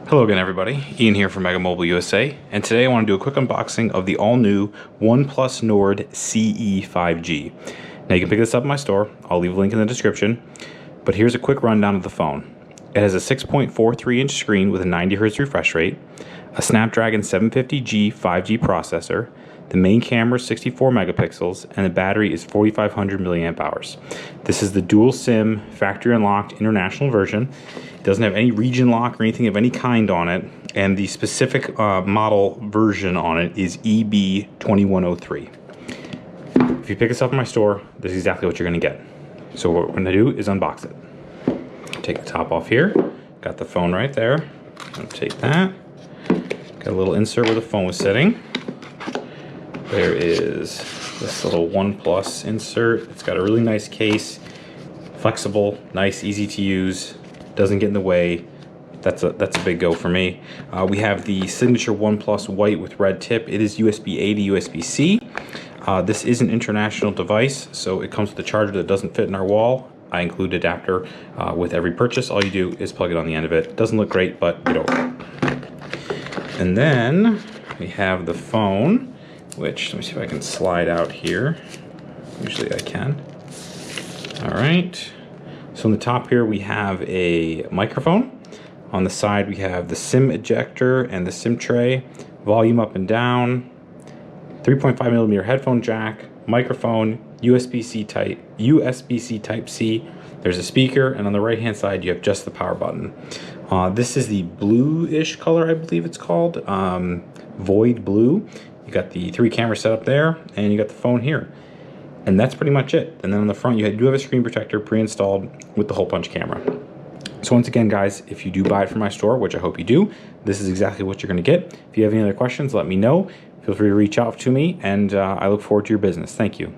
Hello again everybody, Ian here from Mega Mobile USA, and today I want to do a quick unboxing of the all-new OnePlus Nord CE 5G. Now you can pick this up in my store, I'll leave a link in the description, but here's a quick rundown of the phone. It has a 6.43-inch screen with a 90Hz refresh rate, a Snapdragon 750G 5G processor, the main camera is 64 megapixels, and the battery is 4,500 milliamp hours. This is the dual SIM factory unlocked international version. It doesn't have any region lock or anything of any kind on it, and the specific model version on it is EB2103. If you pick this up in my store, this is exactly what you're going to get. So what we're going to do is unbox it. Take the top off here. Got the phone right there. I'm going to take that. Got a little insert where the phone was sitting. There is this little OnePlus insert. It's got a really nice case, flexible, nice, easy to use, doesn't get in the way. That's a big go for me. We have the signature OnePlus white with red tip. It is USB-A to USB-C. This is an international device, so it comes with a charger that doesn't fit in our wall. I include adapter with every purchase. All you do is plug it on the end of it. Doesn't look great, but get over it. And then we have the phone, which, let me see if I can slide out here. Usually I can. All right. So on the top here, we have a microphone. On the side, we have the SIM ejector and the SIM tray, volume up and down, 3.5mm headphone jack, microphone, USB-C Type-C. There's a speaker, and on the right-hand side, you have just the power button. This is the bluish color, I believe it's called, Void Blue. You got the 3 cameras set up there, and you got the phone here. And that's pretty much it. And then on the front, you do have a screen protector pre-installed with the hole punch camera. So once again, guys, if you do buy it from my store, which I hope you do, this is exactly what you're going to get. If you have any other questions, let me know. Feel free to reach out to me, and I look forward to your business. Thank you.